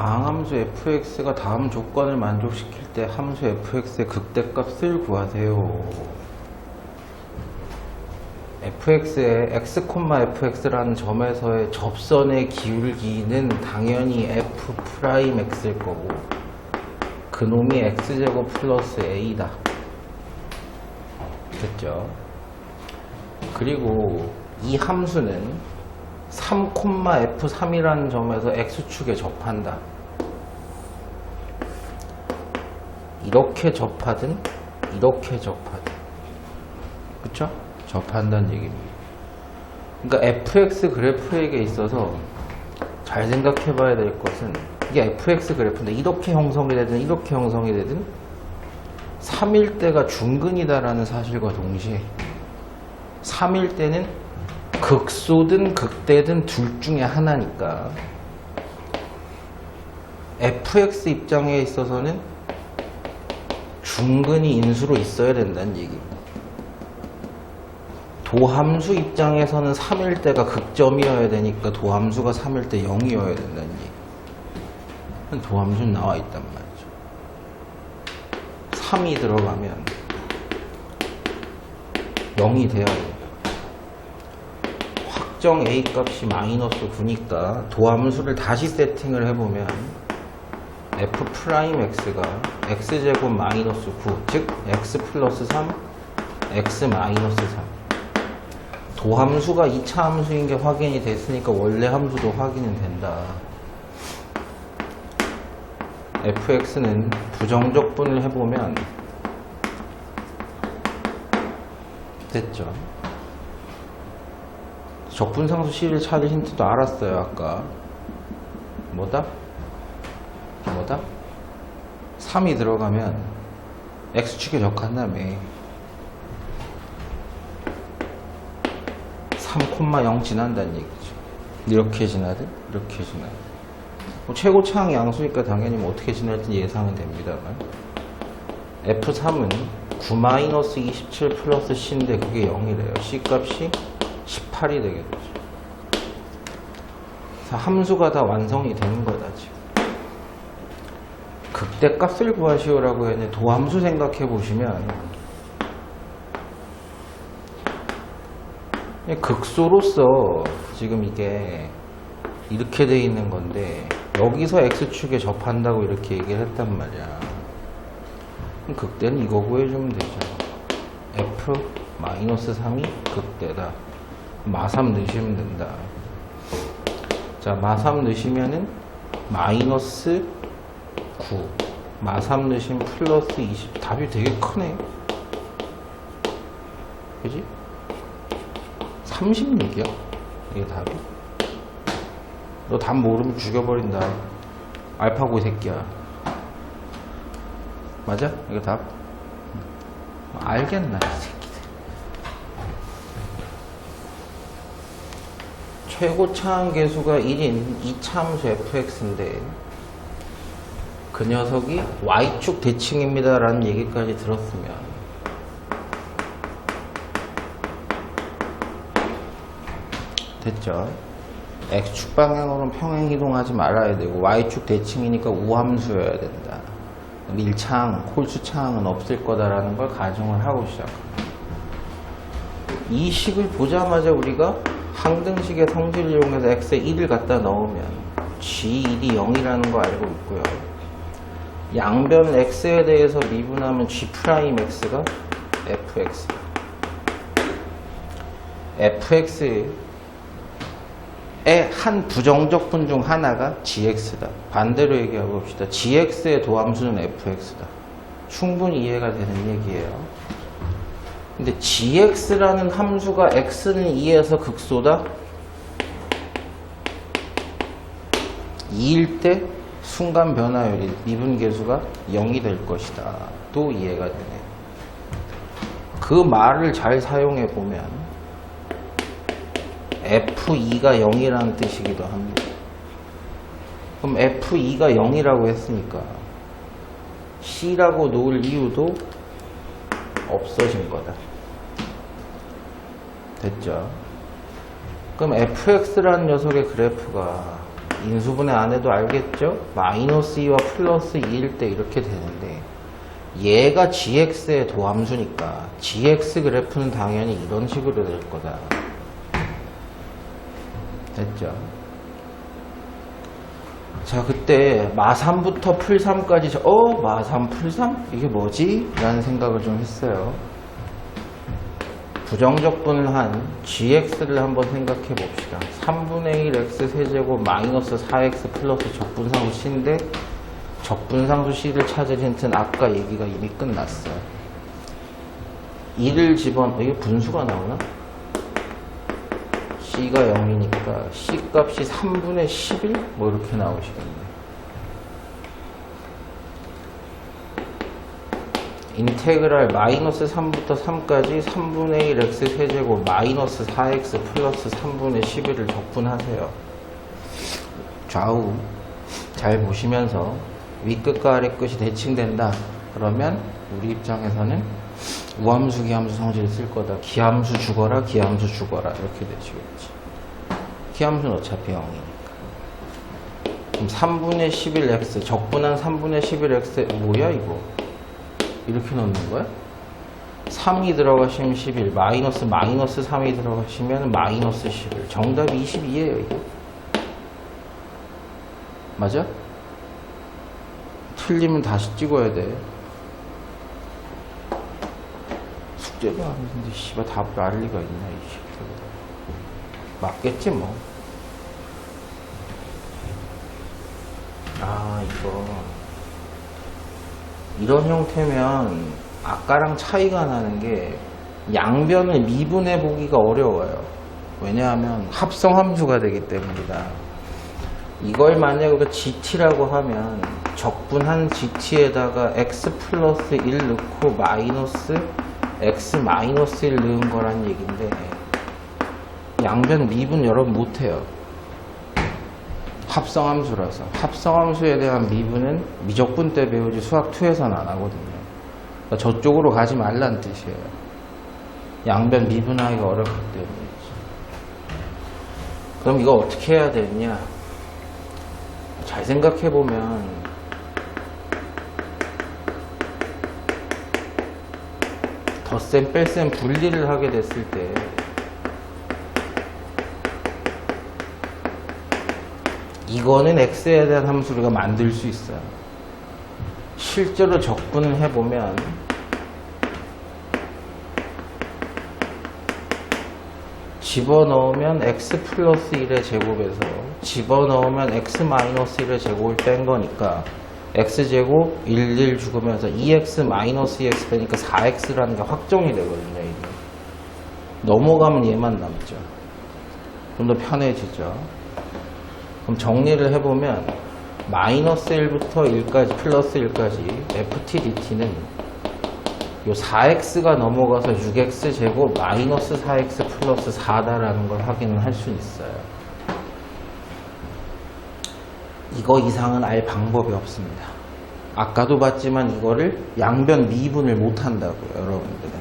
다항함수 fx가 다음 조건을 만족시킬 때 함수 fx의 극대값을 구하세요. fx의 x, fx라는 점에서의 접선의 기울기는 당연히 f'x일 거고 그놈이 x제곱 플러스 a다. 됐죠? 그리고 이 함수는 3,f3이라는 점에서 x축에 접한다. 이렇게 접하든 이렇게 접하든, 그쵸? 접한다는 얘기입니다. 그러니까 fx 그래프에게 있어서 잘 생각해 봐야 될 것은 이게 fx 그래프인데 이렇게 형성이 되든 이렇게 형성이 되든 3일 때가 중근이다라는 사실과 동시에 3일 때는 극소든 극대든 둘 중에 하나니까 fx 입장에 있어서는 중근이 인수로 있어야 된다는 얘기입니다. 도함수 입장에서는 3일 때가 극점이어야 되니까 도함수가 3일 때 0이어야 된다는 얘기. 도함수는 나와 있단 말이죠. 3이 들어가면 0이 돼야 돼요. 확정 a 값이 마이너스 9니까 도함수를 다시 세팅을 해보면 f'x가 x제곱 마이너스 9, 즉 x 플러스 3, x 마이너스 3. 도함수가 2차 함수인 게 확인이 됐으니까 원래 함수도 확인은 된다. fx는 부정적분을 해보면 됐죠. 적분상수 C를 찾을 힌트도 알았어요. 아까 뭐다? 3이 들어가면 x축에 적한다며. 3,0 지난다는 얘기죠. 이렇게 지나든 이렇게 지나든 뭐 최고차항 양수니까 당연히 뭐 어떻게 지날지 예상은 됩니다만 f3은 9-27 플러스 c인데 그게 0이래요. c 값이 18이 되겠죠. 그래서 함수가 다 완성이 되는 거다 지금. 극대값을 구하시오라고 했는데 도함수 생각해 보시면 극소로서 지금 이게 이렇게 돼 있는 건데 여기서 x축에 접한다고 이렇게 얘기를 했단 말이야. 그럼 극대는 이거 구해주면 되죠. f-3이 극대다. 마3 넣으시면 된다. 자, 마3 넣으시면은 마이너스 9, 마3 넣으시면 플러스 20. 답이 되게 크네. 그지? 36이야. 이게 답이. 너 답 모르면 죽여버린다. 알파고 이 새끼야. 맞아? 이거 답? 알겠나, 이 새끼들. 최고차항 계수가 1인 2차함수 fx인데 그 녀석이 y축 대칭입니다 라는 얘기까지 들었으면 됐죠? x축 방향으로는 평행 이동하지 말아야 되고 y축 대칭이니까 우함수여야 된다. 밀차항, 홀수차항은 없을 거다라는 걸 가정을 하고 시작합니다. 이 식을 보자마자 우리가 항등식의 성질을 이용해서 x에 1을 갖다 넣으면 g1이 0이라는 거 알고 있고요. 양변 x에 대해서 미분하면 g'x가 fx. fx의 한 부정적분 중 하나가 gx다. 반대로 얘기해 봅시다. gx의 도함수는 fx다. 충분히 이해가 되는 얘기예요. 근데 gx라는 함수가 x는 2에서 극소다? 2일 때 순간 변화율이 미분계수가 0이 될 것이다. 또 이해가 되네. 그 말을 잘 사용해 보면 F2가 0이라는 뜻이기도 합니다. 그럼 F2가 0이라고 했으니까 C라고 놓을 이유도 없어진 거다. 됐죠? 그럼 fx라는 녀석의 그래프가 인수분해 안 해도 알겠죠? 마이너스 2와 플러스 2일 때 이렇게 되는데 얘가 gx의 도함수니까 gx 그래프는 당연히 이런 식으로 될 거다. 됐죠? 자, 그때 마3부터 풀3까지 마3 풀3? 이게 뭐지? 라는 생각을 좀 했어요. 부정적분한 gx를 한번 생각해 봅시다. 3분의 1 x 세제곱 마이너스 4x 플러스 적분상수 c인데 적분상수 c를 찾을 힌트는 아까 얘기가 이미 끝났어요. 2를 이게 분수가 나오나? c가 0이니까 c 값이 3분의 11? 뭐 이렇게 나오시겠네. 인테그랄 마이너스 3부터 3까지 3분의 1 x 세제곱 마이너스 4x 플러스 3분의 11을 적분하세요. 좌우 잘 보시면서 윗끝과 아래끝이 대칭된다. 그러면 우리 입장에서는 우함수, 기함수 성질을 쓸 거다. 기함수 죽어라, 기함수 죽어라 이렇게 되시겠지. 기함수는 어차피 0이니까. 그럼 3분의 11x 적분한 3분의 11x 뭐야 이거? 이렇게 넣는 거야? 3이 들어가시면 11, 마이너스 3이 들어가시면 마이너스 11. 정답이 22예요, 이거. 맞아? 틀리면 다시 찍어야 돼. 숙제도 안 했는데, 씨발, 답을 알 리가 있나, 이 새끼들. 맞겠지, 뭐. 이거. 이런 형태면 아까랑 차이가 나는 게 양변을 미분해 보기가 어려워요. 왜냐하면 합성함수가 되기 때문이다. 이걸 만약에 우리가 gt라고 하면 적분한 gt에다가 x 플러스 1 넣고 마이너스 x 마이너스 1 넣은 거란 얘기인데 양변 미분 여러분 못해요. 합성함수라서. 합성함수에 대한 미분은 미적분 때 배우지 수학 2에서는 안 하거든요. 그러니까 저쪽으로 가지 말란 뜻이에요. 양변 미분하기가 어렵기 때문이지. 그럼 이거 어떻게 해야 되느냐? 잘 생각해보면 덧셈 뺄셈 분리를 하게 됐을 때 이거는 x에 대한 함수를 우리가 만들 수 있어요. 실제로 적분을 해보면 집어넣으면 x 플러스 1의 제곱에서 집어넣으면 x 마이너스 1의 제곱을 뺀 거니까 x제곱 1 죽으면서 2x 마이너스 2x 빼니까 4x라는 게 확정이 되거든요. 이게. 넘어가면 얘만 남죠. 좀 더 편해지죠. 그럼 정리를 해보면 마이너스 1부터 1까지 플러스 1까지 ft dt는 요 4x가 넘어가서 6x 제곱 마이너스 4x 플러스 4다라는 걸 확인을 할 수 있어요. 이거 이상은 알 방법이 없습니다. 아까도 봤지만 이거를 양변 미분을 못한다고요, 여러분들은.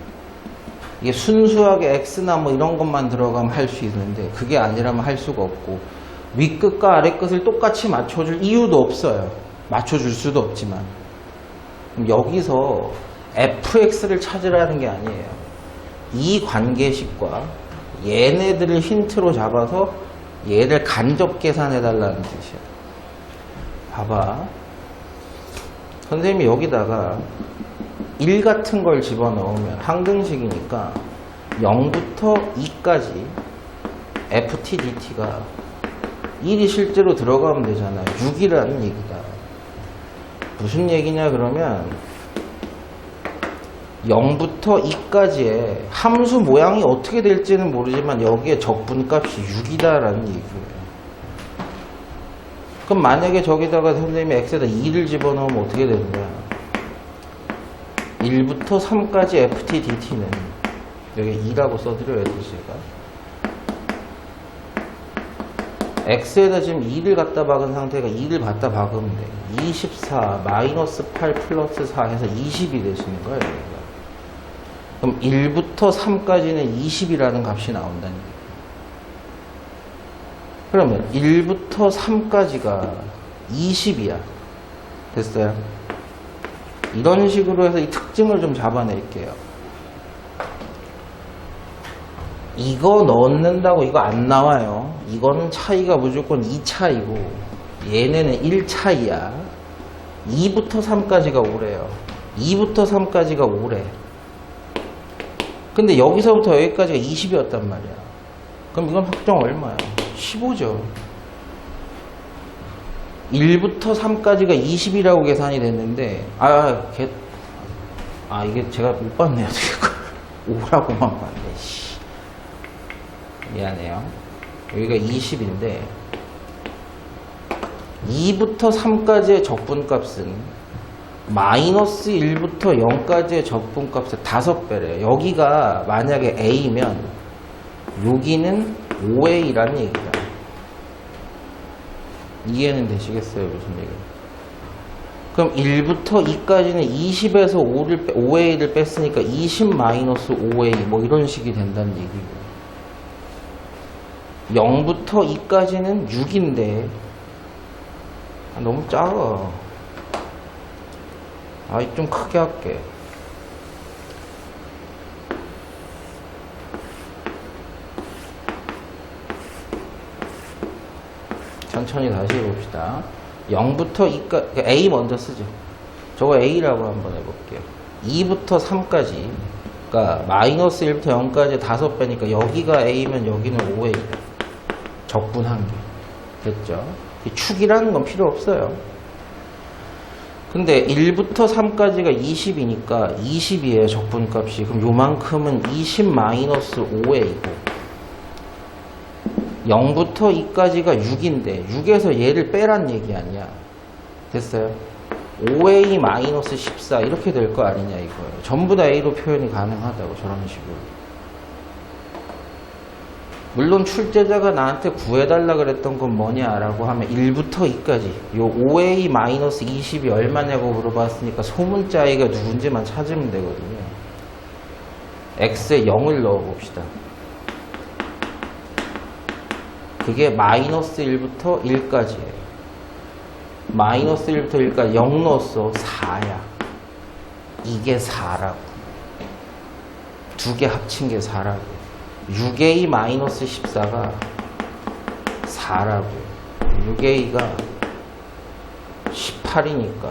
이게 순수하게 x나 뭐 이런 것만 들어가면 할 수 있는데 그게 아니라면 할 수가 없고 윗끝과 아래끝을 똑같이 맞춰줄 이유도 없어요. 맞춰줄 수도 없지만. 그럼 여기서 fx를 찾으라는 게 아니에요. 이 관계식과 얘네들을 힌트로 잡아서 얘를 간접 계산해달라는 뜻이에요. 봐봐. 선생님이 여기다가 1 같은 걸 집어넣으면 항등식이니까 0부터 2까지 ft dt가 1이 실제로 들어가면 되잖아요. 6이라는 얘기다. 무슨 얘기냐 그러면 0부터 2까지의 함수 모양이 어떻게 될지는 모르지만 여기에 적분값이 6이다라는 얘기예요. 그럼 만약에 저기다가 선생님이 x에다 2를 집어넣으면 어떻게 되느냐? 1부터 3까지 ft dt는 여기 2라고 써드려야 돼 제가. x에다 지금 2를 갖다 박은 상태가 2를 갖다 박으면 돼. 24 마이너스 8 플러스 4 해서 20이 되시는 거예요. 여기가. 그럼 1부터 3까지는 20이라는 값이 나온다는 얘기예요. 그러면 1부터 3까지가 20이야. 됐어요? 이런 식으로 해서 이 특징을 좀 잡아낼게요. 이거 넣는다고 이거 안 나와요. 이거는 차이가 무조건 2차이고 얘네는 1차이야. 2부터 3까지가 5래요. 2부터 3까지가 5래. 근데 여기서부터 여기까지가 20이었단 말이야. 그럼 이건 확정 얼마야? 15죠. 1부터 3까지가 20이라고 계산이 됐는데 이게 제가 못 봤네요. 5라고만 봤네. 미안해요. 여기가 20인데 2부터 3까지의 적분값은 마이너스 1부터 0까지의 적분값의 5배래요. 여기가 만약에 A면 여기는 5A라는 얘기다. 이해는 되시겠어요? 무슨 얘기? 그럼 1부터 2까지는 20에서 5A를 뺐으니까 20 마이너스 5A 뭐 이런 식이 된다는 얘기고 0부터 2까지는 6인데 너무 작아. 좀 크게 할게. 천천히 다시 해봅시다. 0부터 2까지 A 먼저 쓰죠. 저거 A라고 한번 해볼게요. 2부터 3까지 그러니까 마이너스 1부터 0까지 5배니까 여기가 A면 여기는 5A. 적분한 게 됐죠. 축이라는 건 필요 없어요. 근데 1부터 3까지가 20이니까 20이에요. 적분값이. 그럼 요만큼은 20 마이너스 5A고 0부터 2까지가 6인데 6에서 얘를 빼란 얘기 아니야. 됐어요? 5A 마이너스 14 이렇게 될 거 아니냐 이거예요. 전부 다 A로 표현이 가능하다고 저런 식으로. 물론 출제자가 나한테 구해달라 그랬던 건 뭐냐라고 하면 1부터 2까지 요 5A 마이너스 20이 얼마냐고 물어봤으니까 소문자 A가 누군지만 찾으면 되거든요. X에 0을 넣어봅시다. 그게 마이너스 1부터 1까지예요. 마이너스 1부터 1까지 0 넣었어. 4야. 이게 4라고. 두 개 합친 게 4라고. 6A 마이너스 14가 4라고. 6A가 18이니까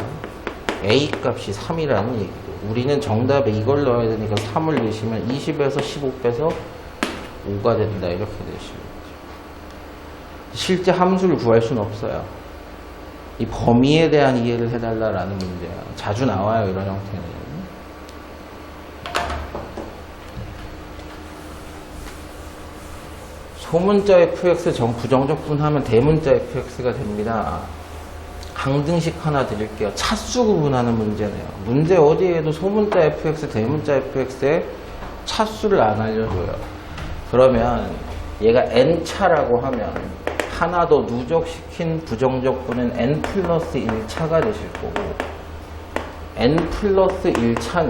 A 값이 3이라는 얘기고, 우리는 정답에 이걸 넣어야 되니까 3을 넣으시면 20에서 15 빼서 5가 된다 이렇게 되시면 실제 함수를 구할 수는 없어요. 이 범위에 대한 이해를 해달라라는 문제야. 자주 나와요 이런 형태는. 소문자 fx 부정적분하면 대문자 fx가 됩니다. 항등식 하나 드릴게요. 차수 구분하는 문제네요. 문제 어디에도 소문자 fx, 대문자 fx의 차수를 안 알려줘요. 그러면 얘가 n차라고 하면 하나 더 누적시킨 부정적분은 n 플러스 1차가 되실 거고, n 플러스 1차는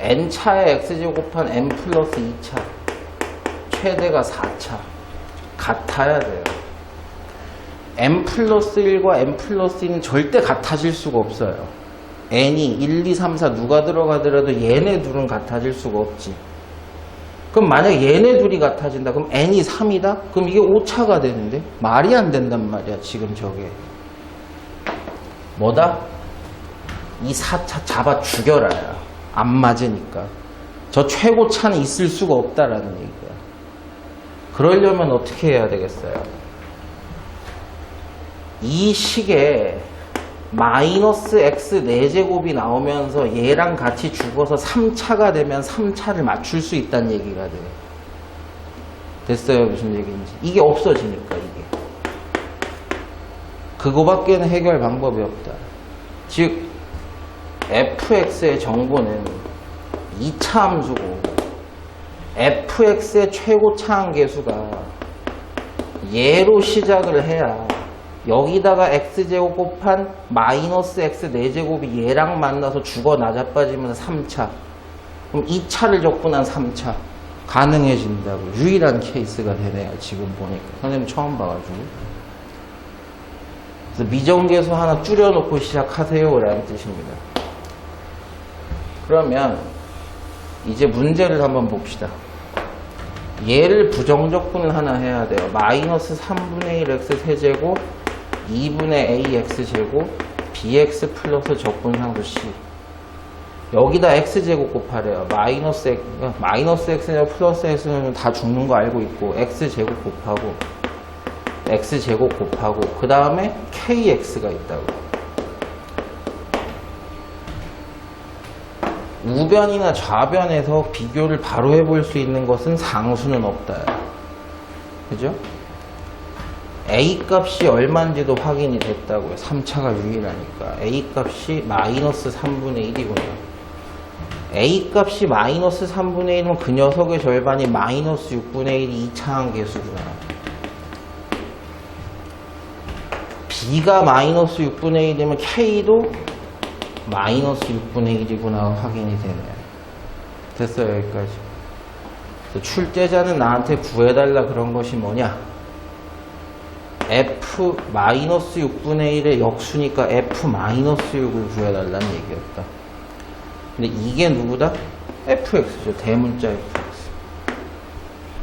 n차의 x제곱 곱한 n 플러스 2차, 최대가 4차 같아야 돼요. n 플러스 1과 n 플러스 2는 절대 같아질 수가 없어요. n이 1, 2, 3, 4 누가 들어가더라도 얘네 둘은 같아질 수가 없지. 그럼 만약에 얘네 둘이 같아진다. 그럼 n이 3이다? 그럼 이게 5차가 되는데? 말이 안 된단 말이야 지금 저게. 뭐다? 이 4차 잡아 죽여라. 안 맞으니까. 저 최고차는 있을 수가 없다라는 얘기야. 그러려면 어떻게 해야 되겠어요? 이 식에 마이너스 x 4제곱이 나오면서 얘랑 같이 죽어서 3차가 되면 3차를 맞출 수 있다는 얘기가 돼요. 됐어요? 무슨 얘기인지. 이게 없어지니까 이게. 그거밖에는 해결 방법이 없다. 즉 fx의 정보는 2차 함수고 fx의 최고 차항계수가 얘로 시작을 해야 여기다가 x제곱 곱한 마이너스 x 4제곱이 얘랑 만나서 죽어 나자빠지면 3차. 그럼 2차를 적분한 3차. 가능해진다고. 유일한 케이스가 되네요. 지금 보니까. 선생님 처음 봐가지고. 그래서 미정계수 하나 줄여놓고 시작하세요. 라는 뜻입니다. 그러면 이제 문제를 한번 봅시다. 얘를 부정적분을 하나 해야 돼요. 마이너스 3분의 1x 세제곱 2분의 ax제곱 bx 플러스 적분상수 c. 여기다 x제곱 곱하래요. 마이너스 x냐 플러스 x는 다 죽는 거 알고 있고 x제곱 곱하고 x제곱 곱하고 그 다음에 kx가 있다고. 우변이나 좌변에서 비교를 바로 해볼 수 있는 것은 상수는 없다. 그죠? A 값이 얼마인지도 확인이 됐다고요. 3차가 유일하니까. A 값이 마이너스 3분의 1이구나. A 값이 마이너스 3분의 1이면 그 녀석의 절반이 마이너스 6분의 1이 2차항 계수구나. B가 마이너스 6분의 1이면 K도 마이너스 6분의 1이구나 확인이 되네요. 됐어요, 여기까지. 출제자는 나한테 구해달라 그런 것이 뭐냐? F 마이너스 6분의 1의 역수니까 F 마이너스 6을 구해달라는 얘기였다. 근데 이게 누구다? fx죠. 대문자 fx.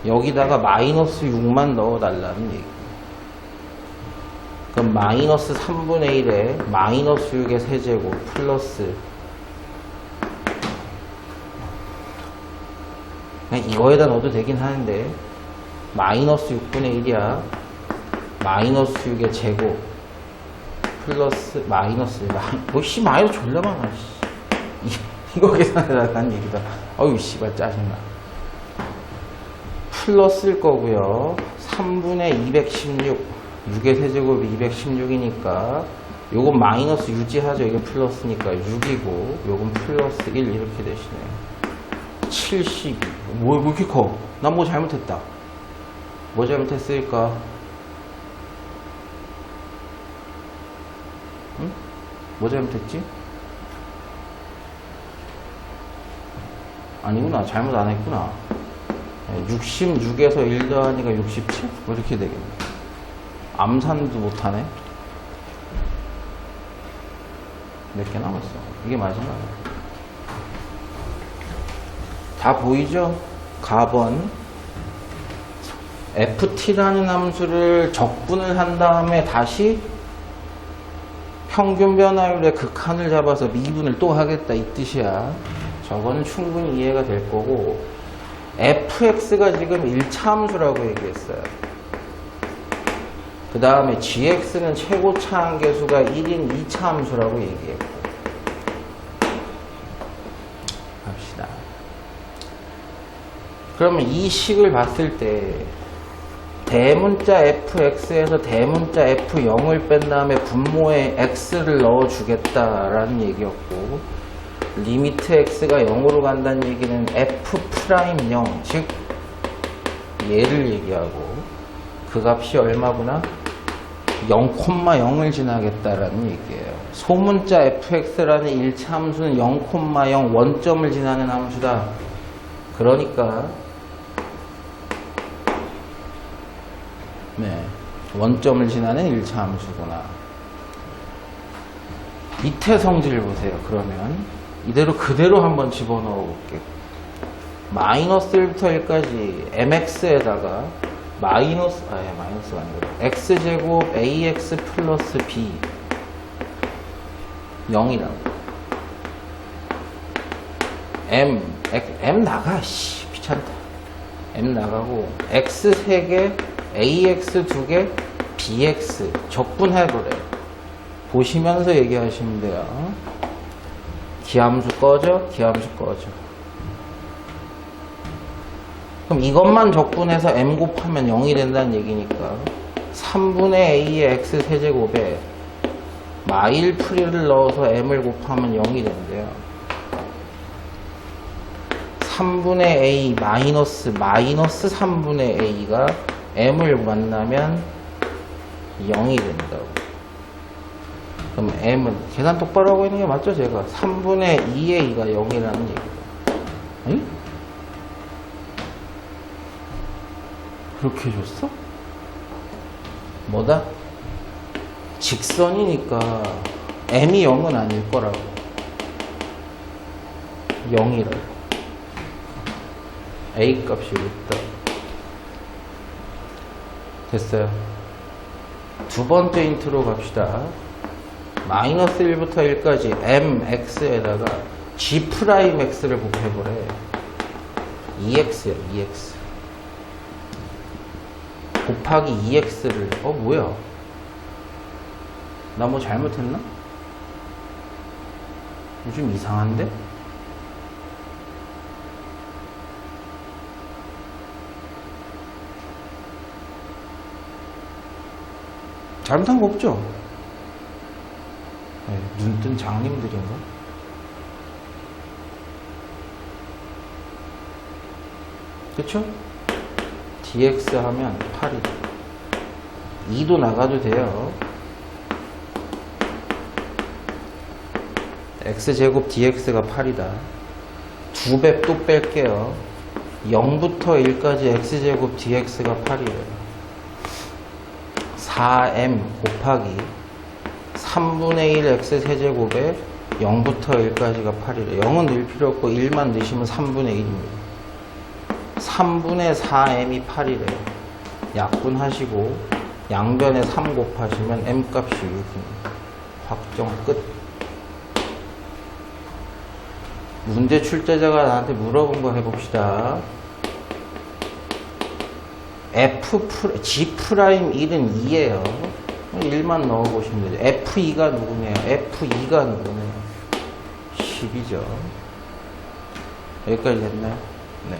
여기다가 마이너스 6만 넣어달라는 얘기. 그럼 마이너스 3분의 1에 마이너스 6의 세제곱 플러스 그냥 이거에다 넣어도 되긴 하는데 마이너스 6분의 1이야. 마이너스 6의 제곱 플러스 마이너스 뭐씨 마이너스 졸라 많아. 이거 계산해달라는 얘기다. 어휴 씨발 짜증나. 플러스일 거고요. 3분의 216 6의 세제곱이 216이니까 요건 마이너스 유지하죠. 이게 플러스니까 6이고 요건 플러스 1 이렇게 되시네요. 72. 뭐 이렇게 커? 난 뭐 잘못했다. 뭐 잘못했을까? 응? 뭐 잘못했지? 아니구나. 잘못 안 했구나. 66에서 1 더하니까 67? 뭐 이렇게 되겠네. 암산도 못하네. 몇 개 남았어? 이게 마지막이야. 다 보이죠? 가번 ft라는 함수를 적분을 한 다음에 다시 평균 변화율의 극한을 잡아서 미분을 또 하겠다 이 뜻이야. 저거는 충분히 이해가 될 거고 fx가 지금 1차 함수라고 얘기했어요. 그 다음에 gx는 최고차 함계수가 1인 2차 함수라고 얘기했고. 갑시다. 그러면 이 식을 봤을 때 대문자 fx에서 대문자 f0을 뺀 다음에 분모에 x를 넣어주겠다라는 얘기였고, 리미트 x가 0으로 간다는 얘기는 f'0, 즉 얘를 얘기하고 그 값이 얼마구나? 0,0을 지나겠다라는 얘기예요. 소문자 fx라는 1차 함수는 0,0 원점을 지나는 함수다. 그러니까 네, 원점을 지나는 1차 함수구나. 밑에 성질을 보세요. 그러면 이대로 그대로 한번 집어넣어 볼게요. 마이너스 1부터 1까지 mx에다가 마이너스가 아니라 x제곱 ax 플러스 b 0이라고. m 나가. 씨, 귀찮다. m 나가고 x 3개 ax 2개 bx 적분해보래. 보시면서 얘기하시면 돼요. 기함수 꺼져, 기함수 꺼져. 그럼 이것만 적분해서 m 곱하면 0이 된다는 얘기니까 3분의 a의 x 세제곱에 마일 프리를 넣어서 m을 곱하면 0이 된대요. 3분의 a 마이너스 3분의 a가 m을 만나면 0이 된다고. 그럼 m은 계산 똑바로 하고 있는 게 맞죠? 제가 3분의 2a가 0이라는 얘기죠. 응? 그렇게 줬어? 뭐다? 직선이니까 m이 0은 아닐 거라고. 0이래. a 값이 있다. 됐어요. 두 번째 인트로 갑시다. 마이너스 1부터 1까지 mx에다가 g'x를 곱해보래. 2x야, 2x. 곱하기 2x를, 뭐야? 나 뭐 잘못했나? 좀 이상한데? 잘못한 거 없죠? 네, 눈뜬 장님들인가? 그쵸? dx 하면 8이다. 2도 나가도 돼요. x제곱 dx가 8이다. 2배 또 뺄게요. 0부터 1까지 x제곱 dx가 8이에요. 4m 곱하기 3분의 1 x 세제곱에 0부터 1까지가 8이래. 0은 넣을 필요 없고 1만 넣으시면 3분의 1입니다. 3분의 4m이 8이래. 약분하시고 양변에 3 곱하시면 m값이 6입니다. 확정 끝. 문제 출제자가 나한테 물어본 거 해봅시다. G'1은 2예요. 1만 넣어보시면 되죠. F2가 누구네요? F2가 누구네요? 10이죠. 여기까지 됐나요? 네.